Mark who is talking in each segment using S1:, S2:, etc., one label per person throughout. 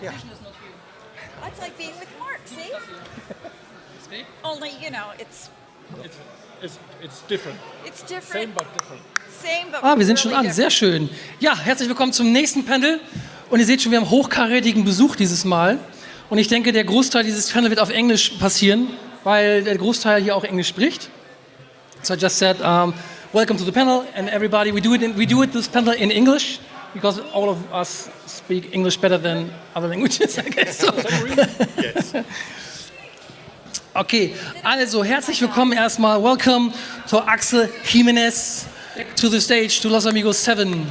S1: The vision is not you.
S2: That's like being with Mark, see?
S1: See?
S2: Only, it's
S3: different.
S2: it's different.
S3: Same but different.
S2: Same, but
S4: Wir sind schon
S2: really
S4: an, sehr schön. Ja, herzlich willkommen zum nächsten Panel. Und ihr seht schon, wir haben hochkarätigen Besuch dieses Mal. Und ich denke, der Großteil dieses Panel wird auf Englisch passieren, weil der Großteil hier auch Englisch spricht. So I just said, welcome to the panel, and everybody. We do it this panel in English because all of us speak English better than other languages, I guess. So.
S3: Yes.
S4: Okay, also herzlich willkommen erstmal. Welcome to Axel Giménez to the stage, to Los Amigos 7.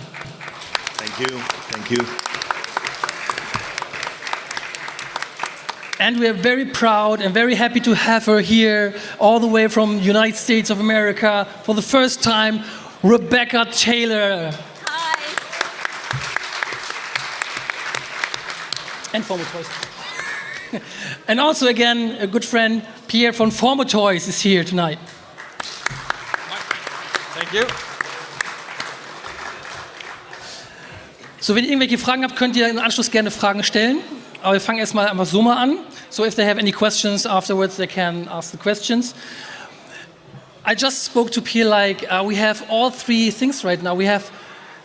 S3: Thank you. Thank you.
S4: And we are very proud and very happy to have her here, all the way from United States of America, for the first time, Rebecca Taylor.
S2: Hi.
S4: And Formo Toys. And also again, a good friend, Pierre von Formo Toys is here tonight.
S3: Thank you.
S4: So, wenn ihr irgendwelche Fragen habt, könnt ihr im Anschluss gerne Fragen stellen. Aber wir fangen erstmal einfach so mal an. So if they have any questions afterwards, they can ask the questions. I just spoke to Pierre like we have all three things right now. We have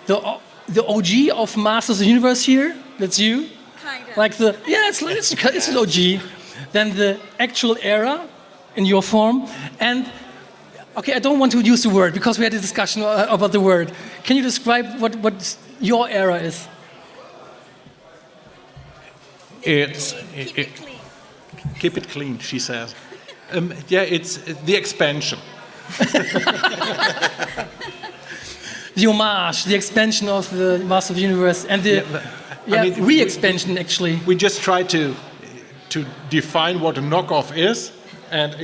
S4: the OG of Masters of the Universe here. That's you.
S2: Kind of.
S4: Like it's an OG. Then the actual era in your form. And okay, I don't want to use the word because we had a discussion about the word. Can you describe what your era is?
S2: Keep it clean.
S3: Keep it clean, she says. It's the expansion.
S4: The homage, the expansion of the Master of the Universe, and the re-expansion actually.
S3: We just try to define what a knockoff is, and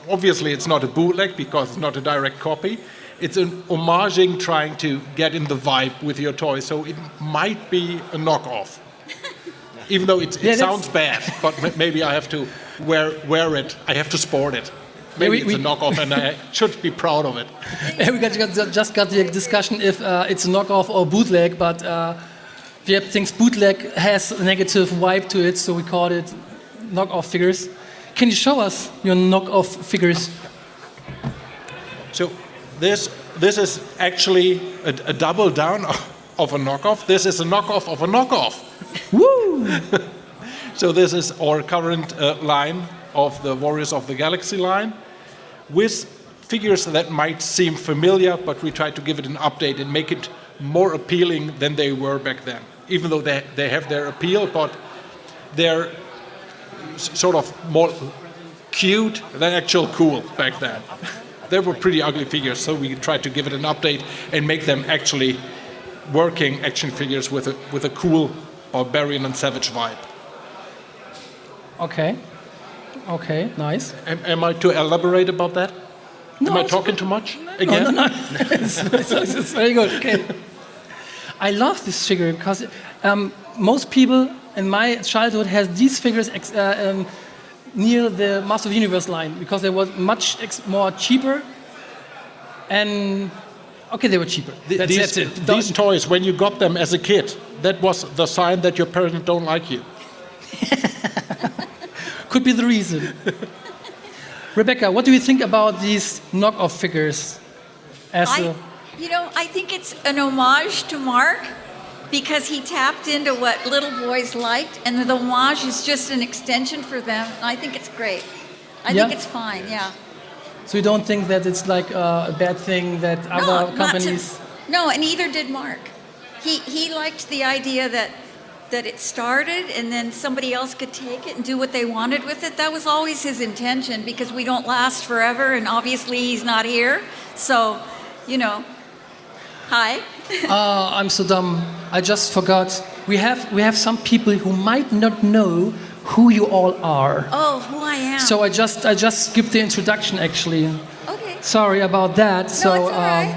S3: obviously it's not a bootleg because it's not a direct copy. It's an homaging, trying to get in the vibe with your toy, so it might be a knockoff. Even though it sounds bad, but maybe I have to wear it. I have to sport it. Maybe it's a knockoff, and I should be proud of it.
S4: We just got the discussion if it's a knockoff or bootleg, but Viep thinks bootleg has a negative vibe to it, so we called it knockoff figures. Can you show us your knockoff figures?
S3: So this is actually a double down of a knockoff. This is a knockoff of a knockoff.
S4: Woo!
S3: So this is our current line of the Warriors of the Galaxy line, with figures that might seem familiar, but we try to give it an update and make it more appealing than they were back then. Even though they have their appeal, but they're sort of more cute than actual cool back then. They were pretty ugly figures, so we tried to give it an update and make them actually working action figures with a cool barbarian and savage vibe.
S4: Okay, nice.
S3: Am I to elaborate about that?
S4: No,
S3: Am I talking too much again?
S4: No. It's very good. Okay. I love this figure because most people in my childhood had these figures near the Master of the Universe line because they were much more cheaper and. Okay, they were cheaper. That's it.
S3: These toys, when you got them as a kid, that was the sign that your parents don't like you.
S4: Could be the reason. Rebecca, what do you think about these knockoff figures?
S2: I think it's an homage to Mark because he tapped into what little boys liked, and the homage is just an extension for them. And I think it's great. I think it's fine, yeah.
S4: So you don't think that it's like a bad thing that other companies...
S2: No, and neither did Mark. He liked the idea that it started and then somebody else could take it and do what they wanted with it. That was always his intention because we don't last forever and obviously he's not here. So, hi.
S4: I'm so dumb. I just forgot. We have some people who might not know who you all are.
S2: Oh, who I am.
S4: So I just skipped the introduction actually.
S2: Okay.
S4: Sorry about that.
S2: No, it's all right.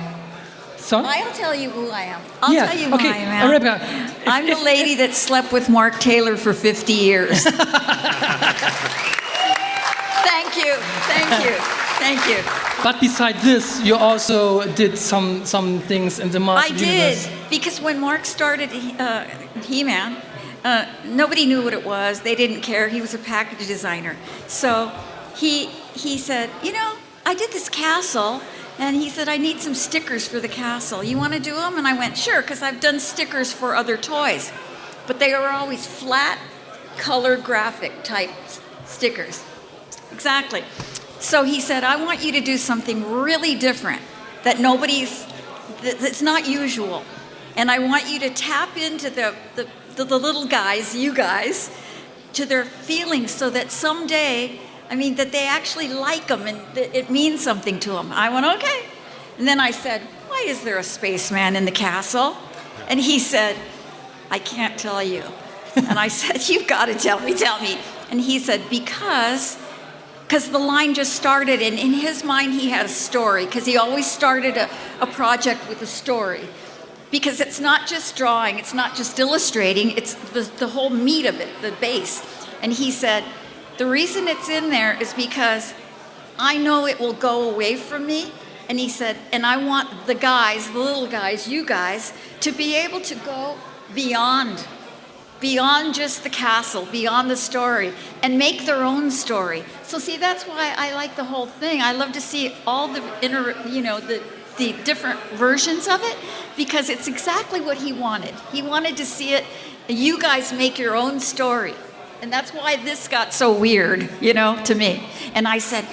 S4: So?
S2: I'll tell you who I am. I'll tell you who I am.
S4: Rebecca,
S2: I'm the lady that slept with Mark Taylor for 50 years. Thank you.
S4: But beside this, you also did some things in the Master
S2: I
S4: Universe.
S2: did, because when Mark started He-Man, Nobody knew what it was. They didn't care. He was a package designer. So he said, you know, I did this castle, and he said, I need some stickers for the castle. You want to do them? And I went, sure, because I've done stickers for other toys. But they were always flat, color graphic type stickers. Exactly. So he said, I want you to do something really different that's not usual. And I want you to tap into the little guys, you guys, to their feelings so that someday, that they actually like them and that it means something to them. I went, okay. And then I said, why is there a spaceman in the castle? And he said, I can't tell you. And I said, you've got to tell me. And he said, because the line just started, and in his mind he had a story, because he always started a project with a story. Because it's not just drawing, it's not just illustrating, it's the whole meat of it, the base. And he said, the reason it's in there is because I know it will go away from me. And he said, and I want the guys, the little guys, you guys, to be able to go beyond just the castle, beyond the story, and make their own story. So see, that's why I like the whole thing. I love to see all the the different versions of it, because it's exactly what he wanted. He wanted to see it, you guys make your own story. And that's why this got so weird, to me. And I said,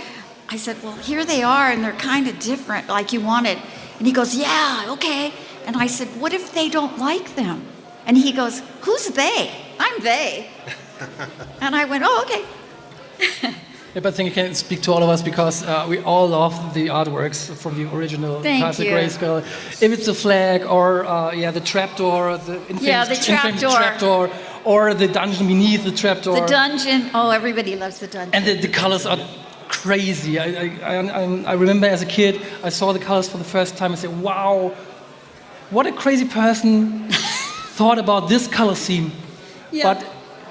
S2: well, here they are, and they're kind of different, like you wanted. And he goes, yeah, okay. And I said, what if they don't like them? And he goes, who's they? I'm they. And I went, oh, okay.
S4: Yeah, but I think you can speak to all of us, because we all love the artworks from the original classic Grayscale. If it's the flag or the trapdoor, the infamous trapdoor, or the dungeon beneath the trapdoor.
S2: The dungeon. Oh, everybody loves the dungeon.
S4: And the colors are crazy. I remember as a kid, I saw the colors for the first time and said, wow, what a crazy person thought about this color scheme. Yeah. But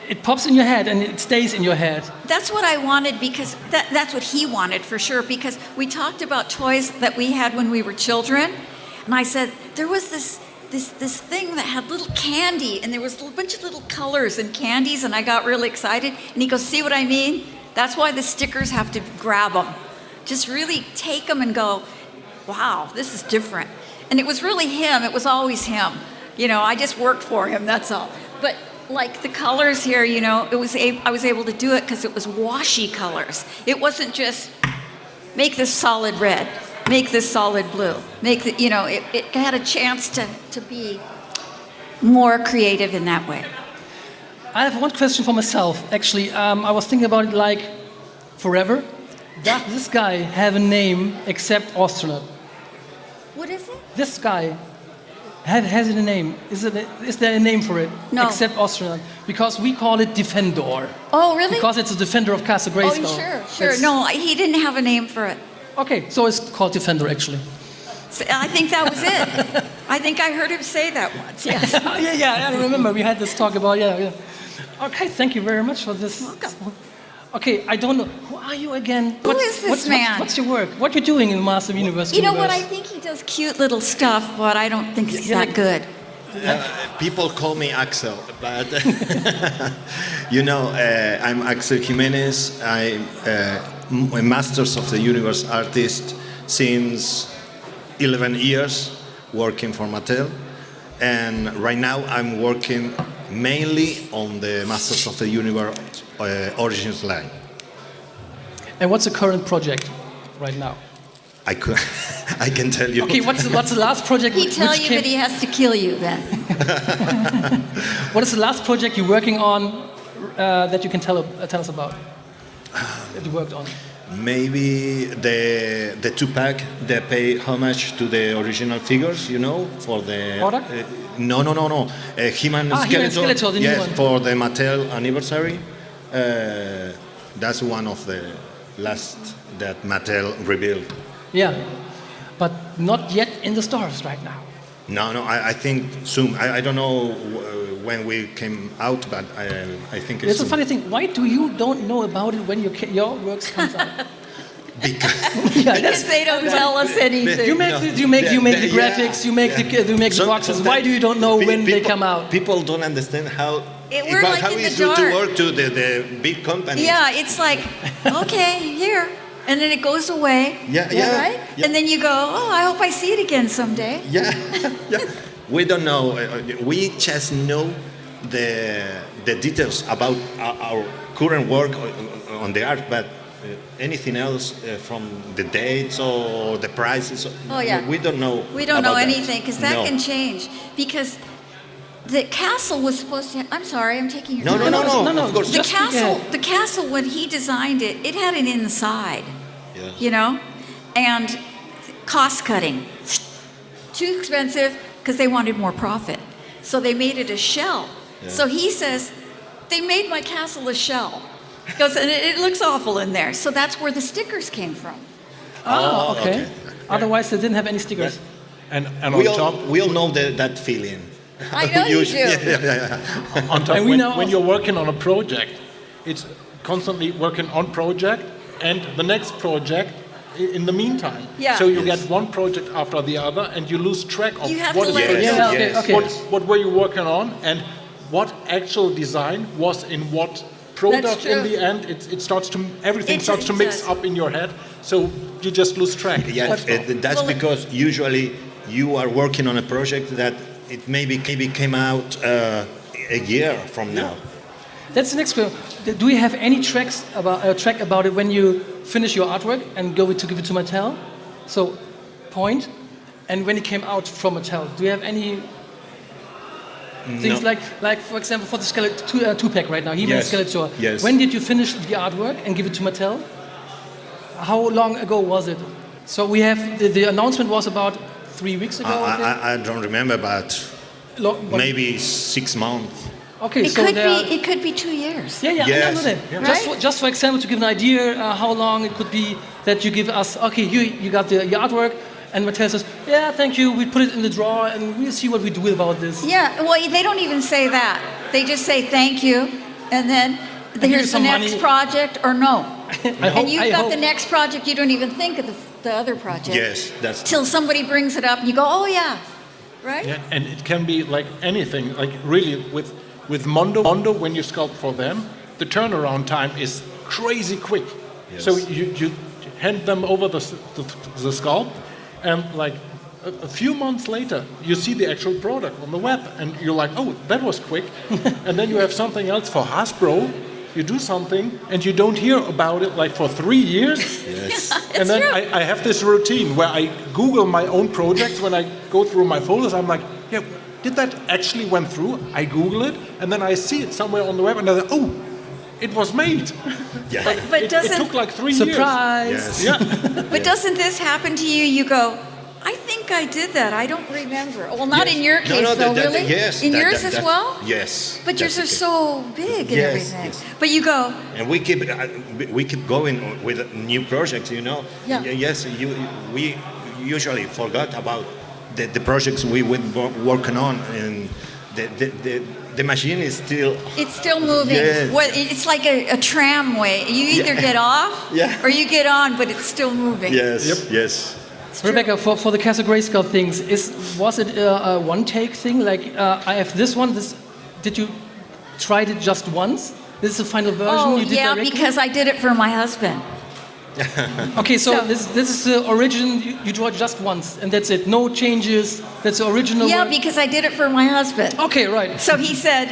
S4: it pops in your head and it stays in your head.
S2: That's what I wanted, because that's what he wanted for sure, because we talked about toys that we had when we were children, and I said there was this thing that had little candy, and there was a bunch of little colors and candies, and I got really excited, and he goes, see what I mean? That's why the stickers have to grab them. Just really take them and go, wow, this is different. And it was really him. It was always him. I just worked for him, that's all. But like the colors here, I was able to do it because it was washy colors. It wasn't just make this solid red, make this solid blue, it had a chance to be more creative in that way.
S4: I have one question for myself, actually. I was thinking about it like forever. Does this guy have a name except astronaut?
S2: What is it?
S4: This guy has it a name? Is there a name for it?
S2: No.
S4: Except astronaut. Because we call it Defendor.
S2: Oh, really?
S4: Because it's a defender of Castle Grayskull.
S2: Oh, sure. No, he didn't have a name for it.
S4: Okay, so it's called Defender, actually.
S2: So I think that was it. I think I heard him say that once, yes.
S4: yeah, I remember we had this talk about, yeah. Okay, thank you very much for this.
S2: Welcome.
S4: Okay, I don't know. Who are you again?
S2: Who is this man?
S4: What's your work? What are you doing in the Master of Universe?
S2: You know what? I think he does cute little stuff, but I don't think he's that good.
S5: People call me Axel, but I'm Axel Giménez. I'm a Masters of the Universe artist since 11 years, working for Mattel. And right now I'm working mainly on the Masters of the Universe Origins line.
S4: And what's the current project right now?
S5: I can tell you.
S4: Okay, what's the last project?
S2: He tell you, but he has to kill you then.
S4: What is the last project you're working on that you can tell us about? That you worked on?
S5: Maybe the 2-pack that pay homage to the original figures, for the...
S4: Product?
S5: No. He-Man Skeletor,
S4: the new one.
S5: For the Mattel anniversary. That's one of the last that Mattel revealed.
S4: Yeah, but not yet in the stores right now.
S5: No, I think soon. I don't know when we came out, but I think it's
S4: a funny thing. Why do you don't know about it when your works comes out?
S2: Because they don't tell us anything.
S4: You make the graphics, you make the boxes. Why do you don't know when they come out?
S5: People don't understand how.
S2: We're like
S5: how
S2: in the
S5: easy to
S2: dark.
S5: work to the big companies.
S2: Yeah, it's like, okay, here. And then it goes away.
S5: Yeah.
S2: Right?
S5: Yeah.
S2: And then you go, oh, I hope I see it again someday.
S5: Yeah. We don't know. We just know the details about our current work on the art, but anything else from the dates or the prices,
S2: Oh, yeah.
S5: we don't know.
S2: We don't know
S5: about that.
S2: anything because that
S5: No.
S2: can change. Because the castle was supposed to. I'm sorry, I'm taking your
S5: No,
S2: time.
S5: Of course.
S2: The castle when he designed it, it had an inside.
S5: Yeah.
S2: You know, and cost cutting, too expensive because they wanted more profit. So they made it a shell.
S5: Yeah.
S2: So he says, they made my castle a shell. He goes, and it looks awful in there. So that's where the stickers came from.
S4: Oh, okay.
S5: okay.
S4: Otherwise, they didn't have any stickers.
S3: And on
S5: We
S3: top,
S5: all know that feeling.
S2: I know you do.
S3: on top
S4: And we know
S3: when you're working on a project, it's constantly working on project and the next project in the meantime.
S2: Yeah.
S3: So you
S5: Yes.
S3: get one project after the other and you lose track of
S2: You have
S3: what
S2: to
S3: is
S2: let it
S5: Yes.
S2: go.
S4: Yeah, okay.
S3: what were you working on and what actual design was in what product
S2: true.
S3: in the end. It starts to everything
S2: It
S3: starts to mix
S2: does.
S3: up in your head, so you just lose track.
S5: Yeah, that's
S2: Well,
S5: because usually you are working on a project that it maybe came out a year from now.
S4: That's the next question. Do you have any track about it when you finish your artwork and give it to Mattel? So, point. And when it came out from Mattel, do you have any things
S5: No.
S4: like for example, for the two-pack right now, He-Man
S5: Yes.
S4: Skeletor.
S5: Yes.
S4: When did you finish the artwork and give it to Mattel? How long ago was it? So we have the announcement was about 3 weeks ago. I think?
S5: I don't remember, but
S4: But-
S5: maybe 6 months.
S4: Okay,
S2: It
S4: so
S2: could
S4: there.
S2: be. It could be 2 years.
S4: Yeah, I
S5: Yes.
S4: know that.
S2: Right?
S4: Just for example, to give an idea how long it could be that you give us, okay, you got your artwork, and Mattel says, yeah, thank you, we put it in the drawer, and we'll see what we do about this.
S2: Yeah. Well, they don't even say that. They just say thank you, and then
S4: here's
S2: here's the
S4: some
S2: next
S4: money.
S2: project or no. And you've got
S4: hope.
S2: the next project. You don't even think of the other project.
S5: Yes, that's
S2: Till somebody brings it up, and you go, oh yeah, right?
S3: Yeah, and it can be like anything, like really with Mondo, when you sculpt for them, the turnaround time is crazy quick.
S5: Yes.
S3: So you hand them over the sculpt, and like a few months later, you see the actual product on the web, and you're like, oh, that was quick. And then you have something else for Hasbro. You do something, and you don't hear about it like for 3 years.
S5: yes.
S3: And then
S2: true.
S3: I have this routine where I Google my own projects when I go through my folders. I'm like, yeah, did that actually went through? I Google it, and then I see it somewhere on the web, and I think, oh, it was made.
S5: Yeah.
S2: But
S3: It
S2: doesn't
S3: took like 3 years.
S4: Surprise!
S5: Yes.
S3: Yeah.
S2: but doesn't this happen to you? You go, I think I did that. I don't remember. Well, not in your case, though, really.
S5: Yes.
S2: In yours as well.
S5: Yes.
S2: But yours
S5: that's
S2: are
S5: the case.
S2: so big and
S5: Yes,
S2: everything.
S5: yes.
S2: But you go,
S5: And we keep going with new projects, you know.
S2: Yeah.
S5: Yes, we usually forgot about the projects we were working on, and the machine is still.
S2: it's still moving.
S5: Yes.
S2: It's like a tramway. You either get off
S5: Yeah.
S2: or you get on, but it's still moving.
S5: Yes. Yes.
S4: Rebecca, for the Castle Grayskull things, was it a one-take thing? Like, I have this one, did you try it just once? This is the final version
S2: Oh,
S4: you did
S2: yeah,
S4: directly?
S2: because I did it for my husband.
S4: Okay, so,
S2: So-
S4: this is the origin you draw just once, and that's it. No changes. That's the original.
S2: Yeah,
S4: work?
S2: because I did it for my husband.
S4: Okay, right.
S2: So he said,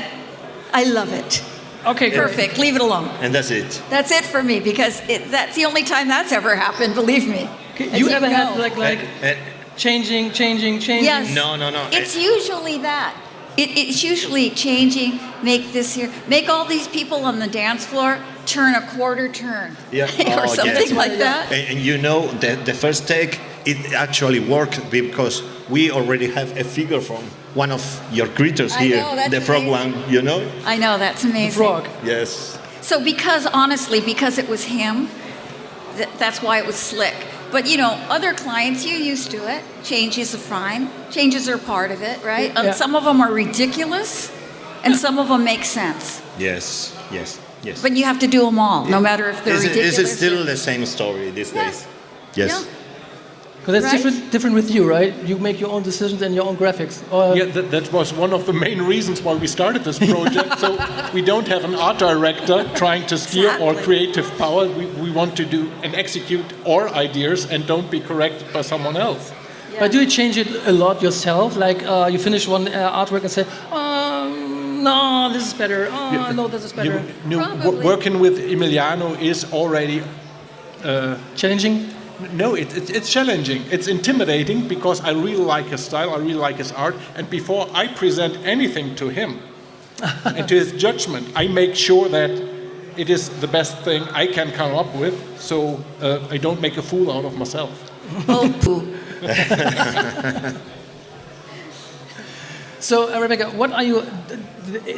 S2: I love it.
S4: Okay,
S2: Perfect, leave it alone.
S5: And that's it.
S2: That's it for me because that's the only time that's ever happened, believe me.
S4: Okay,
S2: As
S4: you ever had
S2: know.
S4: like
S5: And-
S4: changing?
S2: Yes.
S5: No.
S2: It's usually that. It's usually changing, make this here, make all these people on the dance floor turn a quarter turn.
S5: Yeah.
S2: or
S5: Oh,
S2: something
S5: yes.
S2: like that.
S5: And you know that the first take, it actually worked because we already have a figure from one of your creatures
S2: I
S5: here,
S2: know, that's
S5: the frog
S2: amazing.
S5: one, you know?
S2: I know, that's amazing.
S4: frog.
S5: Yes.
S2: So honestly, because it was him, that's why it was slick. But you know, other clients, you're used to it. Changes are fine. Changes are part of it, right?
S4: Yeah.
S2: Some of them are ridiculous, and some of them make sense.
S5: Yes. Yes.
S2: But you have to do them all, no matter if they're ridiculous.
S5: Is it still the same story these days? Yes.
S2: Yeah.
S4: Because that's
S2: Right.
S4: different with you, right? You make your own decisions and your own graphics.
S3: Yeah, that was one of the main reasons why we started this project. So we don't have an art director trying to steer or
S2: Exactly.
S3: creative power. We want to do and execute our ideas and don't be corrected by someone else.
S4: But do you change it a lot yourself? Like you finish one artwork and say, no, this is better. Oh, no, this is better.
S2: Probably.
S3: Working with Emiliano is already
S4: Challenging?
S3: no, it's challenging. It's intimidating because I really like his style, I really like his art, and before I present anything to him and to his judgment, I make sure that it is the best thing I can come up with, so I don't make a fool out of myself.
S2: Oh, poo.
S4: So, Rebecca, what are you?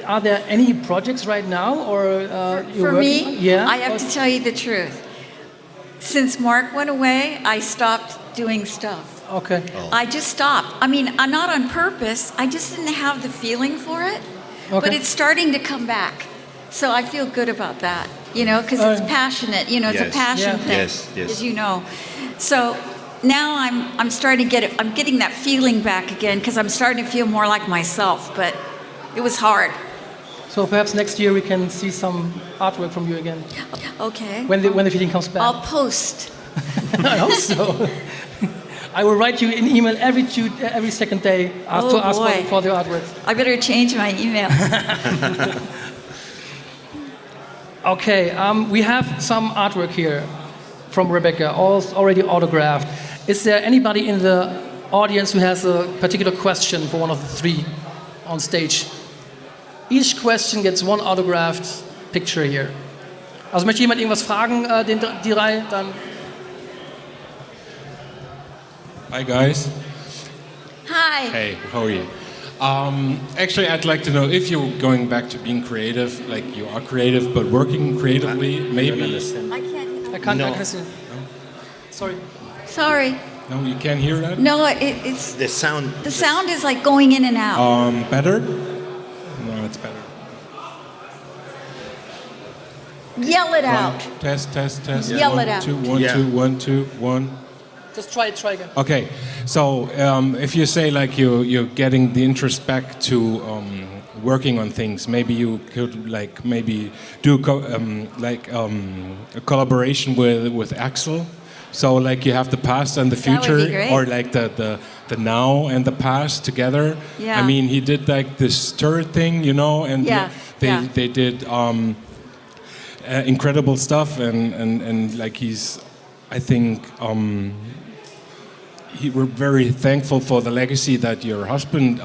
S4: Are there any projects right now, or you're
S2: For
S4: working
S2: me,
S4: on? Yeah.
S2: I have to tell you the truth. Since Mark went away, I stopped doing stuff.
S4: Okay.
S2: I just stopped. I mean, I'm not on purpose. I just didn't have the feeling for it. But
S4: Okay.
S2: it's starting to come back. So I feel good about that, you know, because it's passionate. You know, it's a
S5: Yes.
S2: passion
S4: Yeah.
S2: thing,
S5: Yes, yes.
S2: as you know. So now I'm starting to get it. I'm getting that feeling back again because I'm starting to feel more like myself. But it was hard.
S4: So perhaps next year we can see some artwork from you again
S2: Okay.
S4: when the feeling comes back.
S2: I'll post.
S4: I hope so. I will write you an email every second day to ask
S2: boy.
S4: for the artwork.
S2: I better change my email.
S4: Okay, we have some artwork here from Rebecca, already autographed. Is there anybody in the audience who has a particular question for one of the three on stage? Each question gets one autographed picture here. Also möchte jemand irgendwas fragen, die drei? Dann
S6: Hi guys.
S2: Hi.
S6: Hey, how are you? Actually, I'd like to know if you're going back to being creative, like you are creative, but working creatively, maybe.
S2: I can't.
S4: I can't.
S5: No.
S4: I can't see. Sorry.
S2: Sorry.
S6: No, you can't hear that.
S2: No, it's
S5: The sound.
S2: the sound is like going in and out.
S6: Better? No, it's better.
S2: Yell it out.
S6: Test.
S2: Yell
S6: One,
S2: it out.
S6: two, one,
S5: Yeah.
S6: two, 1, 2, 1.
S4: Just try again.
S6: Okay, so if you say like you're getting the interest back to working on things, maybe you could like maybe do a collaboration with Axel. So like you have the past and the
S2: That would
S6: future,
S2: be great.
S6: or like the now and the past together.
S2: Yeah.
S6: I mean, he did like this turret thing, you know, and
S2: Yeah, yeah.
S6: they did incredible stuff, and like he's, I think. We're very thankful for the legacy that your husband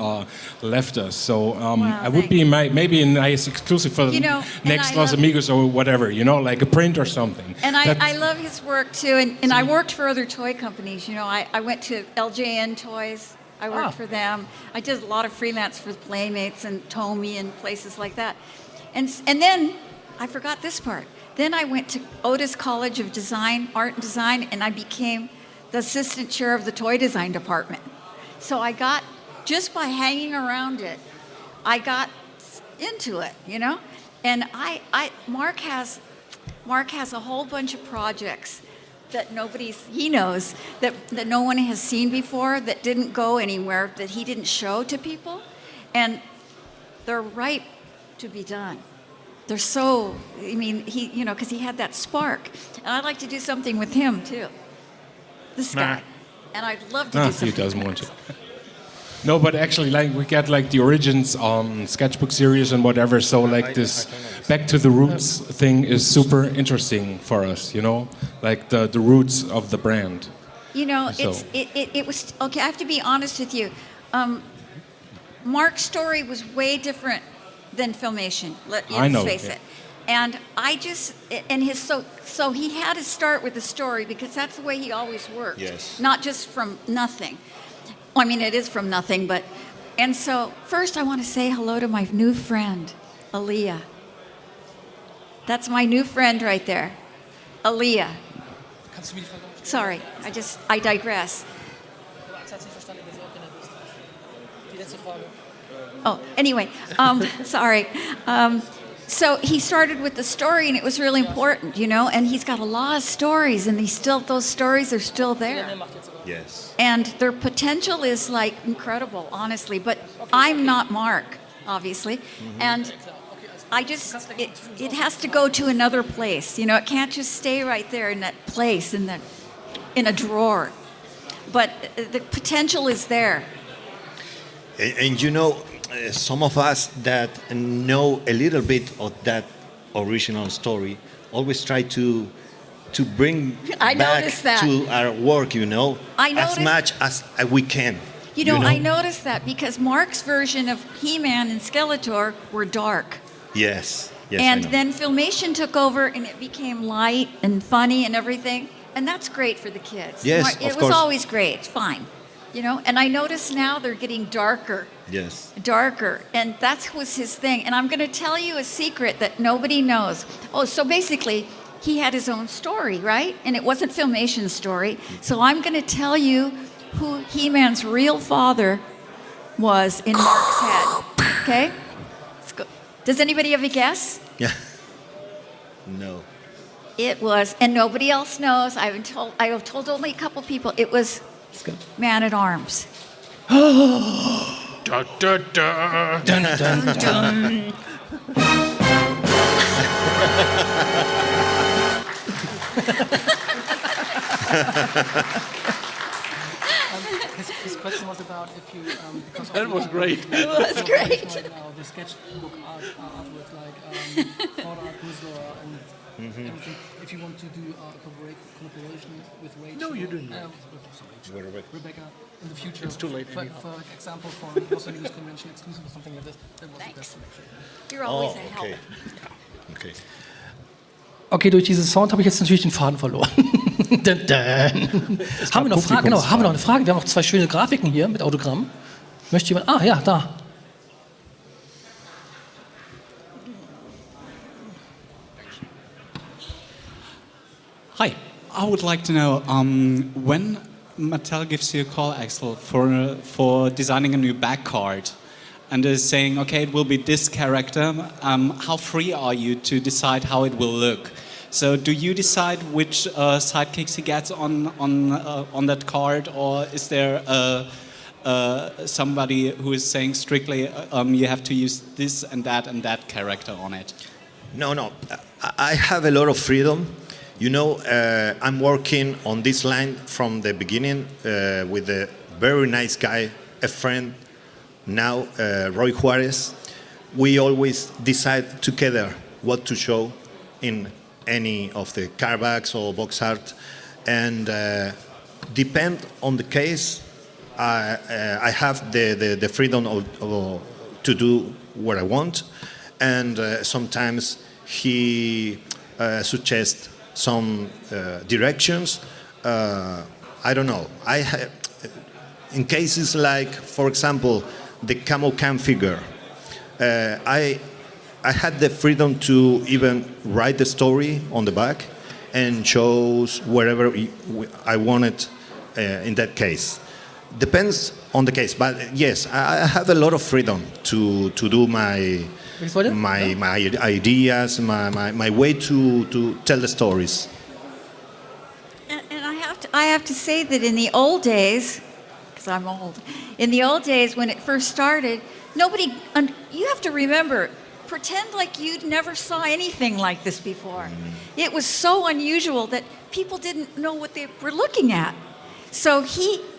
S6: left us. So I would be maybe a nice exclusive for the
S2: You know, and
S6: next
S2: I
S6: Los
S2: love-
S6: Amigos or whatever, you know, like a print or something.
S2: And
S6: That's-
S2: I love his work too. And I worked for other toy companies. You know, I went to LJN Toys. I worked for them. I did a lot of freelance for Playmates and Tomy and places like that. And then I forgot this part. Then I went to Otis College of Design, Art and Design, and I became the assistant chair of the toy design department. So I got, just by hanging around it, I got into it, you know? And Mark has a whole bunch of projects that he knows, that no one has seen before, that didn't go anywhere, that he didn't show to people. And they're ripe to be done. They're so, I mean, because he had that spark. And I'd like to do something with him too. This guy. And I'd love to do something.
S6: he doesn't
S2: with
S6: want
S2: him.
S6: to. No, but actually, like we get like the origins sketchbook series and whatever. So like this back to the roots thing is super interesting for us. You know, like the roots of the brand.
S2: You know,
S6: So-
S2: it was, okay, I have to be honest with you. Mark's story was way different than Filmation,
S6: I know,
S2: face
S6: yeah.
S2: it. And so he had to start with the story because that's the way he always worked.
S5: Yes.
S2: Not just from nothing. Well, I mean, it is from nothing, but, and so first I want to say hello to my new friend, Aaliyah. That's my new friend right there, Aaliyah.
S4: Kannst du mir die Frage umstellen?
S2: Sorry, I digress.
S4: Axel hat's nicht verstanden, dass du auch gerne bist. Die letzte Frage.
S2: Oh, anyway, sorry. so he started with the story, and it was really important, you know. And he's got a lot of stories, and those stories are still there.
S5: Yes.
S2: And their potential is like incredible, honestly. But I'm not Mark, obviously, and it has to go to another place. You know, it can't just stay right there in that place in a drawer. But the potential is there.
S5: And you know, some of us that know a little bit of that original story always try to bring
S2: I
S5: back
S2: noticed that.
S5: to our work, you know,
S2: I
S5: as
S2: noticed-
S5: much as we can.
S2: You know, I noticed that because Mark's version of He-Man and Skeletor were dark.
S5: Yes. Yes.
S2: And
S5: I know.
S2: then Filmation took over, and it became light and funny and everything. And that's great for the kids.
S5: Yes,
S2: It
S5: of
S2: was
S5: course.
S2: always great. It's fine. You know, and I notice now they're getting darker.
S5: Yes.
S2: Darker. And that was his thing. And I'm going to tell you a secret that nobody knows. Oh, so basically, he had his own story, right? And it wasn't Filmation's story. So I'm going to tell you who He-Man's real father was in Mark's head. Okay? Let's go. Does anybody have a guess?
S5: Yeah. No.
S2: It was, and nobody else knows. I have told only a couple people. It was Man at Arms.
S3: Da, da, da.
S4: Dun, dun, dun. His question was about if you because
S3: That was great.
S2: It was great.
S4: right now, the sketchbook artwork like Art Whistler and everything. If you want to do a collaboration with Rachel,
S3: No, you didn't.
S4: Rebecca in the future.
S3: It's too late
S4: For example, for Los Angeles Convention exclusive or something like this, that was the best selection.
S2: You're always
S5: Oh,
S2: a
S5: okay.
S2: help.
S5: Okay.
S4: Okay, durch diesen Sound habe ich jetzt natürlich den Faden verloren. Dun, dun. Haben wir noch Fragen? Genau, haben wir noch eine Frage? Wir haben noch 2 schöne Grafiken hier mit Autogramm. Möchte jemand? Ah, ja, da.
S7: Hi, I would like to know when Mattel gives you a call, Axel, for designing a new back card, and is saying, okay, it will be this character. How free are you to decide how it will look? So, do you decide which sidekicks he gets on that card, or is there somebody who is saying strictly you have to use this and that character on it?
S5: No. I have a lot of freedom. You know, I'm working on this line from the beginning with a very nice guy, a friend, now Roy Juarez. We always decide together what to show in any of the cardbacks or box art, and depend on the case. I have the freedom to do what I want, and sometimes he suggests some directions. I don't know. In cases like, for example, the Camo Cam figure, I had the freedom to even write the story on the back and shows wherever I wanted in that case. Depends on the case, but yes, I have a lot of freedom to do my ideas, my way to tell the stories.
S2: And I have to say that in the old days, because I'm old, in the old days when it first started, you have to remember, pretend like you'd never saw anything like this before. It was so unusual that people didn't know what they were looking at. So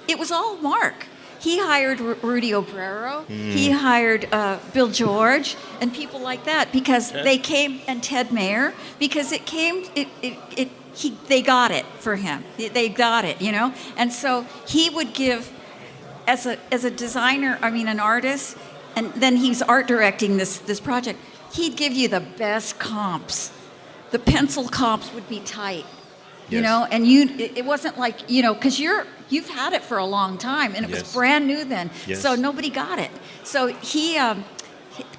S2: it was all Mark. He hired Rudy Obrero. He hired Bill George and people like that because they came, and Ted Mayer, because they got it for him. They got it, you know. And so he would give, as a designer, an artist, and then he's art directing this project. He'd give you the best comps. The pencil comps would be tight. You know, and it wasn't like, you know, because you've had it for a long time, and it was brand new then, so nobody got it. So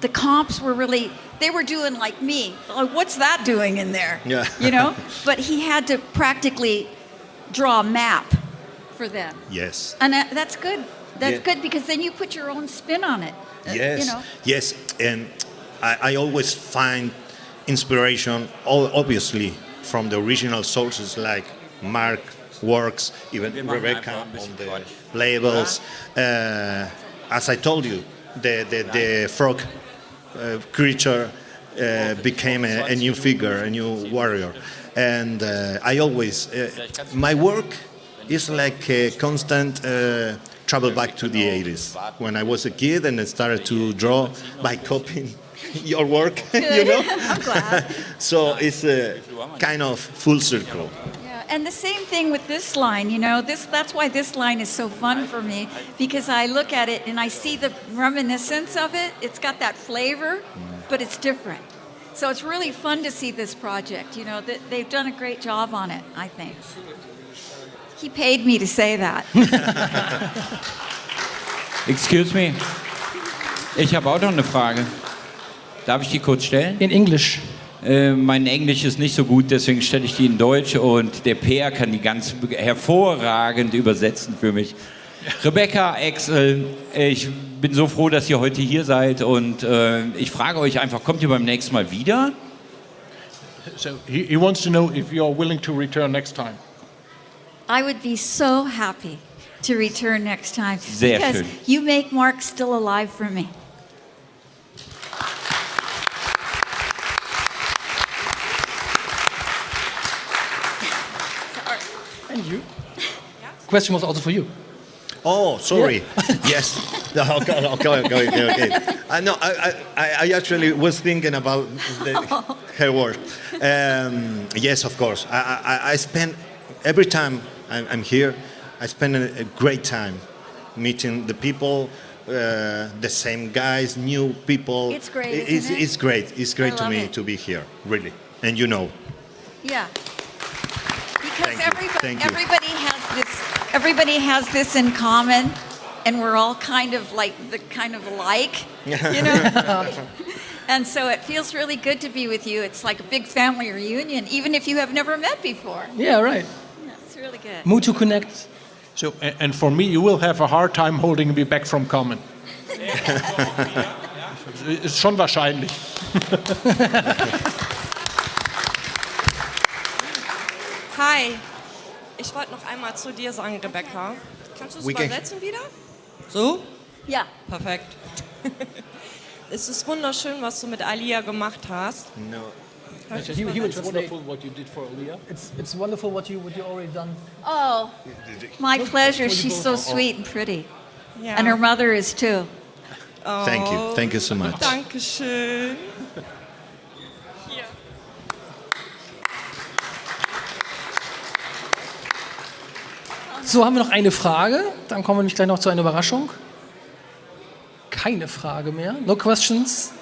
S2: the comps were really, they were doing like me, like, what's that doing in there?
S5: Yeah.
S2: You know, but he had to practically draw a map for them.
S5: Yes.
S2: And that's good. That's good because then you put your own spin on it.
S5: Yes.
S2: You know.
S5: Yes, and I always find inspiration, obviously, from the original sources like Mark works, even Rebecca on the labels. As I told you, the frog creature became a new figure, a new warrior. And I always, my work is like a constant travel back to the 80s. When I was a kid and I started to draw by copying your work, you know?
S2: I'm glad.
S5: So it's a kind of full circle.
S2: Yeah, and the same thing with this line, you know, that's why this line is so fun for me, because I look at it and I see the reminiscence of it. It's got that flavor, but it's different. So it's really fun to see this project. You know, they've done a great job on it, I think. He paid me to say that.
S8: Excuse me. Ich habe auch noch eine Frage. Darf ich die kurz stellen?
S4: In English.
S8: Mein Englisch ist nicht so gut, deswegen stelle ich die in Deutsch und der Peer kann die ganz hervorragend übersetzen für mich. Rebecca, Axel, ich bin so froh, dass ihr heute hier seid und ich frage euch einfach, kommt ihr beim nächsten Mal wieder?
S3: So he wants to know if you are willing to return next time.
S2: I would be so happy to return next time.
S8: Sehr
S2: because
S8: schön.
S2: you make Mark still alive for me.
S4: And you? Question was also for you.
S5: Oh, sorry. Yes. Okay. No, I actually was thinking about her work. Yes, of course. I spend, every time I'm here, I spend a great time meeting the people, the same guys, new people.
S2: It's great, isn't it?
S5: It's great. It's great
S2: I
S5: to
S2: love
S5: me
S2: it.
S5: to be here, really. And you know.
S2: Yeah. Because
S5: Thank you.
S2: everybody has this in common, and we're all kind of alike, you know. And so it feels really good to be with you. It's like a big family reunion, even if you have never met before.
S4: Yeah, right.
S2: Yeah, it's really good.
S4: MotU Connect.
S3: So, and for me, you will have a hard time holding me back from common. Ist schon wahrscheinlich.
S9: Hi, ich wollte noch einmal zu dir sagen, Rebecca. Kannst du es übersetzen wieder? So?
S2: Ja.
S9: Perfekt. Es ist wunderschön, was du mit Alia gemacht hast.
S5: No.
S4: He would
S3: It's wonderful what you did for Aliyah.
S4: It's wonderful what you already done.
S2: Oh, my pleasure. She's so sweet and pretty.
S9: Ja.
S2: And her mother is too.
S5: Thank you so much.
S9: Dankeschön. Hier.
S4: So, haben wir noch eine Frage. Dann kommen wir nämlich gleich noch zu einer Überraschung. Keine Frage mehr. No questions?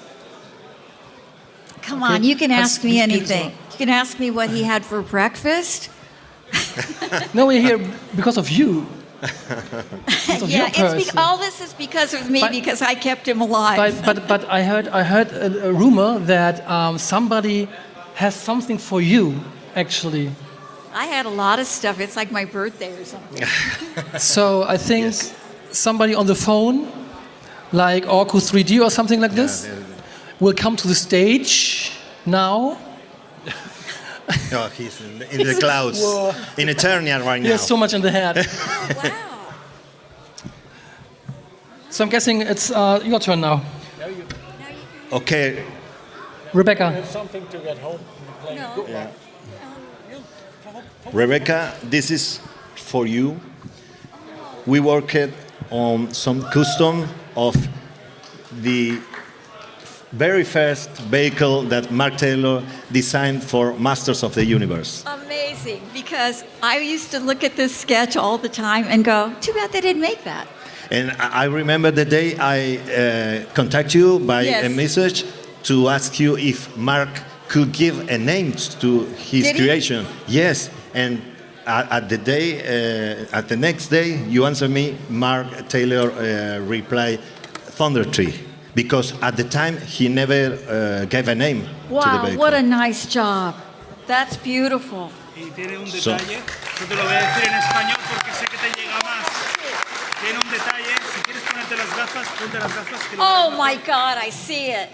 S2: Come on, you can ask me
S4: Let's give it
S2: anything. You can ask me what he had for breakfast.
S4: No, we're here because of you. Because of your person.
S2: All this is because of me,
S4: But-
S2: because I kept him alive.
S4: But I heard a rumor that somebody has something for you, actually.
S2: I had a lot of stuff. It's like my birthday or something.
S4: So I think somebody on the phone, like Orku 3D or something like this, will come to the stage now.
S5: No, he's in the clouds, in Eternia right
S4: He
S5: now.
S4: has so much in the head.
S2: Wow.
S4: So I'm guessing it's your turn now.
S5: Okay,
S4: Rebecca.
S3: Something to get home.
S2: No.
S5: Rebecca, this is for you. We worked on some custom of the very first vehicle that Mark Taylor designed for Masters of the Universe.
S2: Amazing, because I used to look at this sketch all the time and go, too bad they didn't make that.
S5: And I remember the day I contacted you by
S2: Yes.
S5: a message to ask you if Mark could give a name to his
S2: Did he?
S5: creation. Yes, and at the next day, you answered me. Mark Taylor replied, Thunder Tree, because at the time he never gave a name to the
S2: Wow,
S5: vehicle.
S2: what a nice job. That's beautiful.
S10: Y tiene un
S5: So-
S10: detalle, yo te lo voy a decir en español porque sé que te llega más. Tiene un detalle, si quieres ponerte las gafas, ponte las gafas. Que lo
S2: Oh
S10: verás
S2: my
S10: mejor.
S2: God, I see it.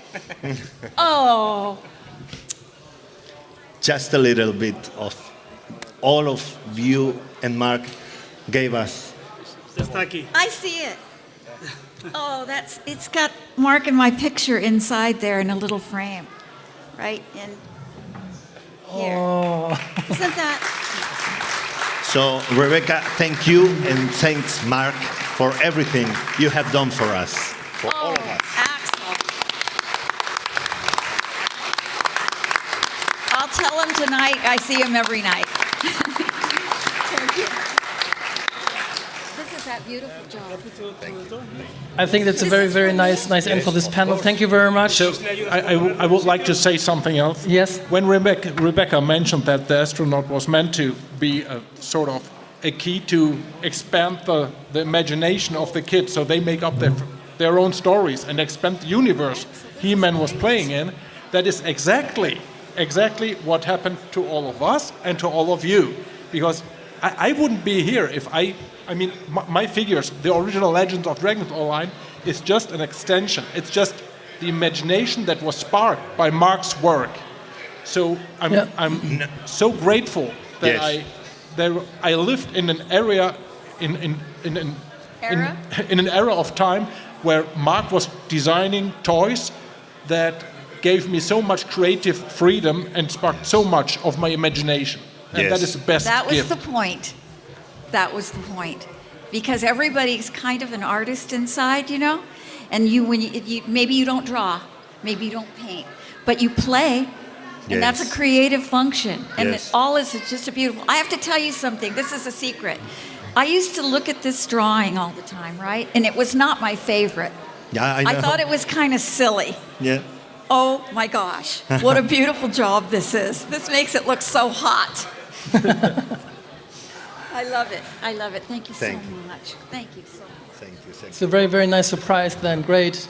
S2: Oh,
S5: just a little bit of all of you and Mark gave us.
S10: Está aquí.
S2: I see it. Oh, it's got Mark and my picture inside there in a little frame, right in here.
S4: Oh.
S2: Isn't that?
S5: So, Rebecca, thank you, and thanks, Mark, for everything you have done for us, for all of us.
S2: Axel. I'll tell him tonight. I see him every night. Thank you. This is that beautiful job.
S4: I think that's a very, very nice end for this panel. Thank you very much.
S3: So I would like to say something else.
S4: Yes.
S3: When Rebecca mentioned that the astronaut was meant to be a sort of a key to expand the imagination of the kids, so they make up their own stories and expand the universe He-Man was playing in, that is exactly what happened to all of us and to all of you. Because I wouldn't be here if I mean, my figures, the original Legends of Dragons Online, is just an extension. It's just the imagination that was sparked by Mark's work. So I'm so grateful that I lived in an area in an era of time where Mark was designing toys that gave me so much creative freedom and sparked so much of my imagination. And that is the best
S2: That was
S3: gift.
S2: the point. That was the point. Because everybody's kind of an artist inside, you know? And maybe you don't draw, maybe you don't paint, but you play, and that's a creative function. And it all is just a beautiful... I have to tell you something. This is a secret. I used to look at this drawing all the time, right? And it was not my favorite.
S5: Yeah, I know.
S2: I thought it was kind of silly.
S5: Yeah.
S2: Oh my gosh, what a beautiful job this is. This makes it look so hot. I love it. I love it. Thank you so much. Thank you so much.
S5: Thank you.
S4: It's a very, very nice surprise then. Great.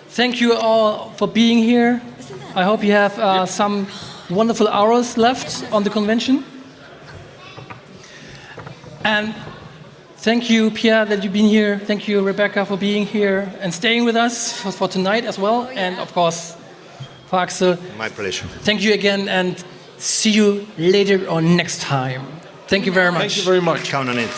S4: Thank you all for being here. I hope you have some wonderful hours left on the convention. And thank you, Pierre, that you've been here. Thank you, Rebecca, for being here and staying with us for tonight as well. Oh, yeah. And of course, for Axel.
S5: My pleasure.
S4: Thank you again, and see you later or next time. Thank you very much.
S3: Thank you very much.
S5: Count on it.